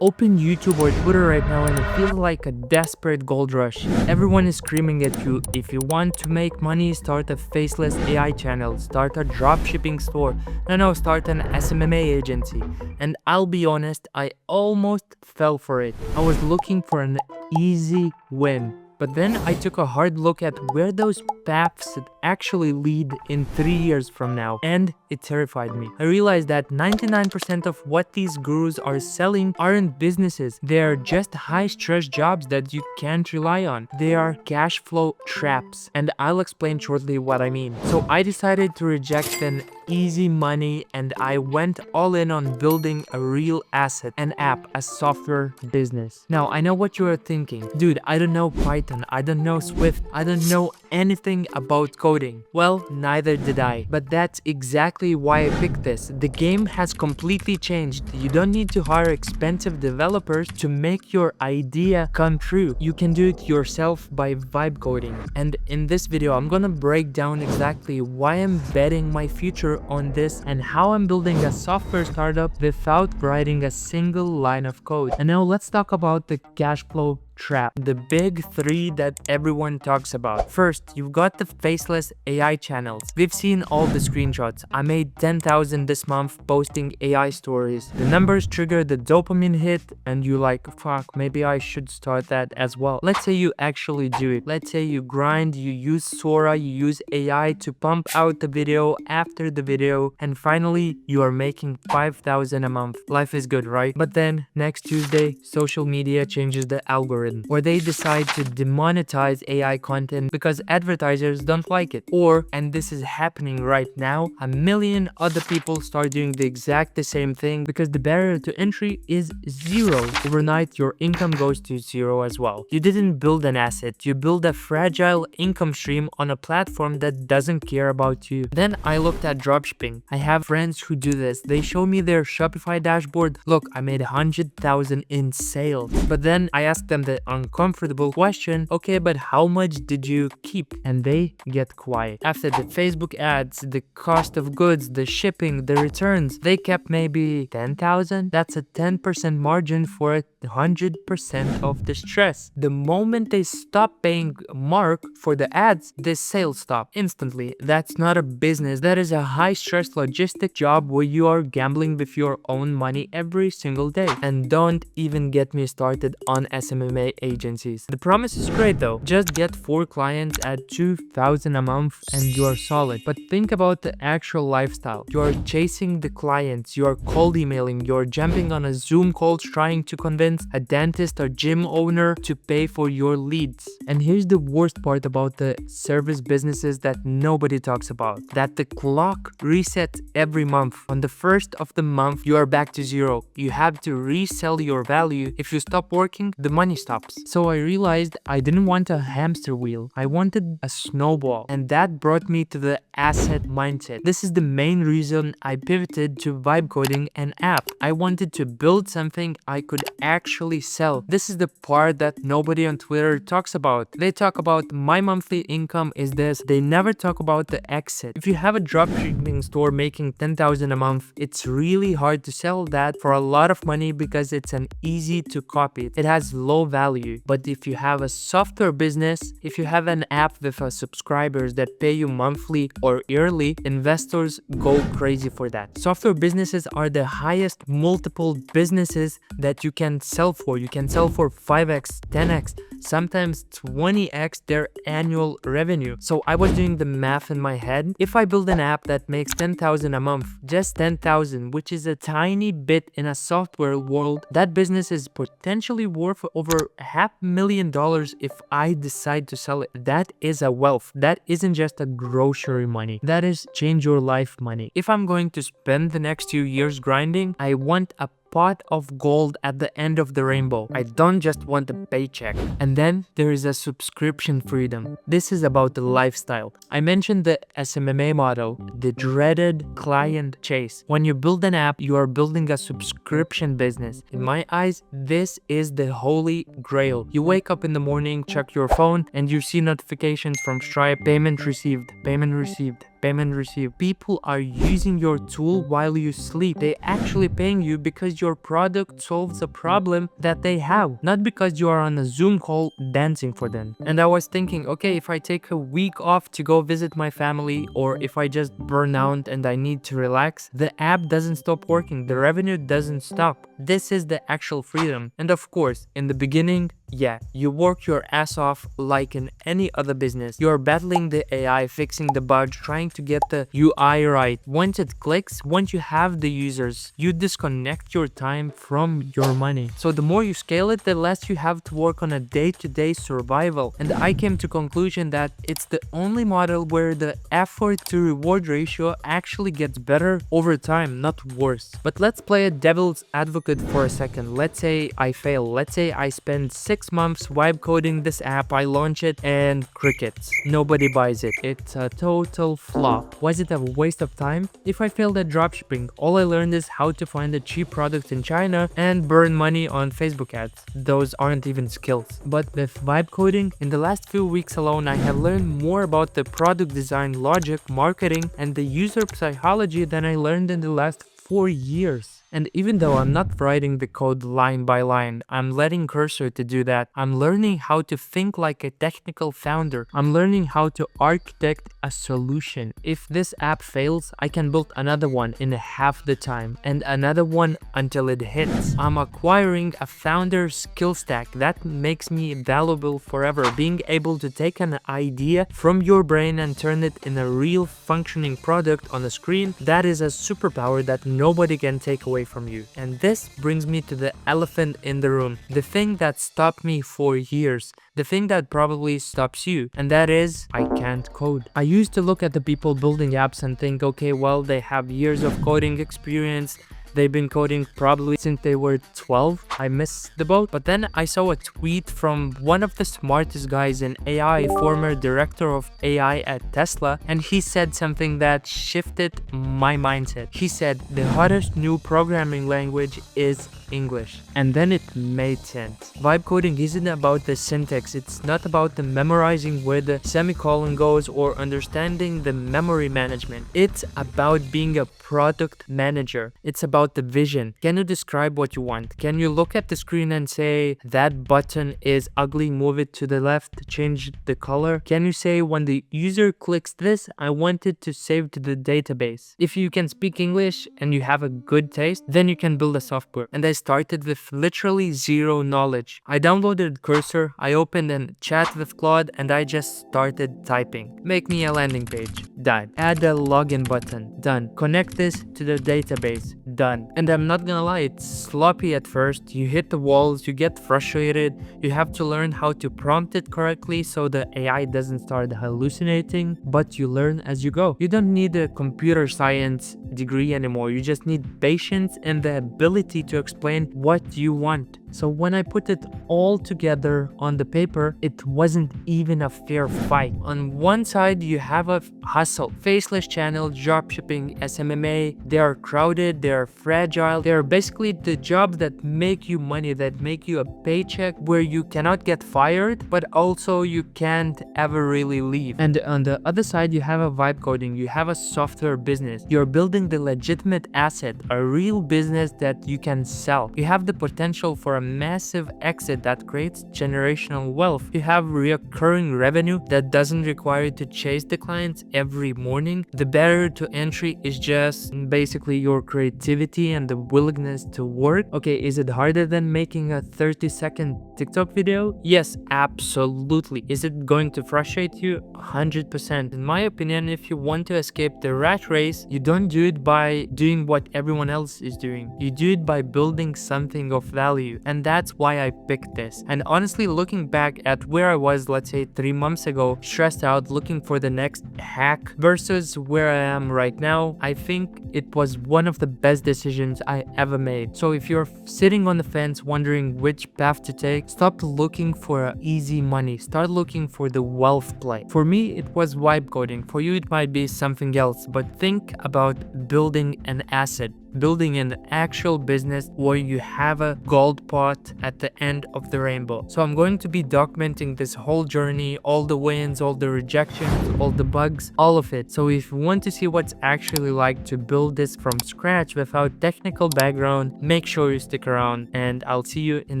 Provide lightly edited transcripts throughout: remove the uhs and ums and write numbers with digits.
Open YouTube or Twitter right now and it feels like a desperate gold rush. Everyone is screaming at you, if you want to make money, start a faceless AI channel, start a dropshipping store, no, start an SMMA agency. And I'll be honest, I almost fell for it. I was looking for an easy win. But then I took a hard look at where those paths actually lead in 3 years from now, and it terrified me. I realized that 99% of what these gurus are selling aren't businesses. They are just high-stress jobs that you can't rely on. They are cash flow traps, and I'll explain shortly what I mean. So I decided to reject an easy money and I went all in on building a real asset, an app, a software business. Now, I know what you are thinking. Dude, I don't know Python, I don't know Swift, I don't know anything about coding. Well, neither did I. But that's exactly why I picked this. The game has completely changed. You don't need to hire expensive developers to make your idea come true. You can do it yourself by vibe coding. And in this video, I'm gonna break down exactly why I'm betting my future on this and how I'm building a software startup without writing a single line of code. And now let's talk about the cash flow trap, the big three that everyone talks about. First, you've got the faceless AI channels. We've seen all the screenshots. I made 10,000 this month posting AI stories. The numbers trigger the dopamine hit and you like, fuck, maybe I should start that as well. Let's say you actually do it. Let's say you grind, you use Sora, you use AI to pump out the video after the video, and finally you are making 5,000 a month. Life is good, right? But then next Tuesday, social media changes the algorithm, or they decide to demonetize AI content because advertisers don't like it. Or, and this is happening right now, a million other people start doing the same thing because the barrier to entry is zero. Overnight, your income goes to zero as well. You didn't build an asset, you build a fragile income stream on a platform that doesn't care about you. Then I looked at dropshipping. I have friends who do this. They show me their Shopify dashboard. Look, I made 100,000 in sales. But then I asked them the uncomfortable question, okay, but how much did you keep? And they get quiet. After the Facebook ads, the cost of goods, the shipping, the returns, they kept maybe 10,000. That's a 10% margin for 100% of the stress. The moment they stop paying Mark for the ads, the sales stop instantly. That's not a business. That is a high-stress logistic job where you are gambling with your own money every single day. And don't even get me started on SMMA agencies. The promise is great though. Just get 4 clients at 2,000 a month and you are solid. But think about the actual lifestyle. You are chasing the clients, you are cold emailing, you are jumping on a Zoom call trying to convince a dentist or gym owner to pay for your leads. And here's the worst part about the service businesses that nobody talks about, that the clock resets every month. On the first of the month, you are back to zero. You have to resell your value. If you stop working, the money stops. So I realized I didn't want a hamster wheel. I wanted a snowball. And that brought me to the asset mindset. This is the main reason I pivoted to vibe coding an app. I wanted to build something I could actually sell. This is the part that nobody on Twitter talks about. They talk about my monthly income is this. They never talk about the exit. If you have a dropshipping store making 10,000 a month, it's really hard to sell that for a lot of money because it's an easy to copy. It has low value. But if you have a software business, if you have an app with subscribers that pay you monthly or yearly, investors go crazy for that. Software businesses are the highest multiple businesses that you can sell for. You can sell for 5x, 10x, sometimes 20x their annual revenue. So I was doing the math in my head. If I build an app that makes 10,000 a month, just 10,000, which is a tiny bit in a software world, that business is potentially worth over $500,000 if I decide to sell it. That is a wealth. That isn't just a grocery money. That is change your life money. If I'm going to spend the next 2 years grinding, I want a pot of gold at the end of the rainbow. I don't just want a paycheck. And then there is a subscription freedom. This is about the lifestyle. I mentioned the SMMA model, the dreaded client chase. When you build an app, you are building a subscription business. In my eyes, this is the holy grail. You wake up in the morning, check your phone, and you see notifications from Stripe, payment received, payment received. payment received. People are using your tool while you sleep. They actually paying you because your product solves a problem that they have, not because you are on a Zoom call dancing for them. And I was thinking, okay, if I take a week off to go visit my family, or if I just burn out and I need to relax, the app doesn't stop working. The revenue doesn't stop. This is the actual freedom. And of course, in the beginning, yeah, you work your ass off like in any other business. You're battling the AI, fixing the bug, trying to get the UI right. Once it clicks, once you have the users, you disconnect your time from your money. So the more you scale it, the less you have to work on a day-to-day survival. And I came to conclusion that it's the only model where the effort to reward ratio actually gets better over time, not worse. But let's play a devil's advocate for a second. Let's say I fail. Let's say I spend 6 months vibe coding this app, I launch it and crickets. Nobody buys it. It's a total flop. Was it a waste of time? If I failed at dropshipping, all I learned is how to find a cheap product in China and burn money on Facebook ads. Those aren't even skills. But with vibe coding, in the last few weeks alone, I have learned more about the product design, logic, marketing, and the user psychology than I learned in the last 4 years. And even though I'm not writing the code line by line, I'm letting Cursor to do that. I'm learning how to think like a technical founder. I'm learning how to architect a solution. If this app fails, I can build another one in half the time and another one until it hits. I'm acquiring a founder skill stack that makes me valuable forever. Being able to take an idea from your brain and turn it in a real functioning product on a screen, that is a superpower that nobody can take away from you. And this brings me to the elephant in the room, the thing that stopped me for years, the thing that probably stops you, and that is I can't code. I used to look at the people building apps and think, okay, well, they have years of coding experience. They've been coding probably since they were 12. I missed the boat. But then I saw a tweet from one of the smartest guys in AI, former director of AI at Tesla, and he said something that shifted my mindset. He said the hottest new programming language is English. And then it made sense. Vibe coding isn't about the syntax. It's not about the memorizing where the semicolon goes or understanding the memory management. It's about being a product manager. It's about the vision. Can you describe what you want? Can you look at the screen and say that button is ugly, move it to the left, change the color? Can you say when the user clicks this, I want it to save to the database? If you can speak English and you have a good taste, then you can build a software. And I started with literally zero knowledge. I downloaded Cursor, I opened a chat with Claude, and I just started typing. Make me a landing page. Done. Add a login button. Done. Connect this to the database. Done. And I'm not gonna lie, it's sloppy at first. You hit the walls, you get frustrated, you have to learn how to prompt it correctly so the AI doesn't start hallucinating, but you learn as you go. You don't need a computer science degree anymore. You just need patience and the ability to explain what you want. So when I put it all together on the paper, it wasn't even a fair fight. On one side, you have a hustle. Faceless channel, dropshipping, SMMA, they are crowded, they are fragile. They are basically the jobs that make you money, that make you a paycheck where you cannot get fired, but also you can't ever really leave. And on the other side, you have a vibe coding, you have a software business. You're building the legitimate asset, a real business that you can sell. You have the potential for a massive exit that creates generational wealth. You have recurring revenue that doesn't require you to chase the clients every morning. The barrier to entry is just basically your creativity and the willingness to work. Okay, is it harder than making a 30-second TikTok video? Yes, absolutely. Is it going to frustrate you? 100%. In my opinion, if you want to escape the rat race, you don't do it by doing what everyone else is doing. You do it by building something of value. And that's why I picked this. And honestly, looking back at where I was, let's say 3 months ago, stressed out, looking for the next hack versus where I am right now, I think it was one of the best decisions I ever made. So if you're sitting on the fence wondering which path to take, stop looking for easy money. Start looking for the wealth play. For me, it was vibe coding. For you, it might be something else, but think about building an asset. building an actual business where you have a gold pot at the end of the rainbow. So I'm going to be documenting this whole journey, all the wins, all the rejections, all the bugs, all of it. So if you want to see what's actually like to build this from scratch without technical background, make sure you stick around, and I'll see you in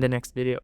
the next video.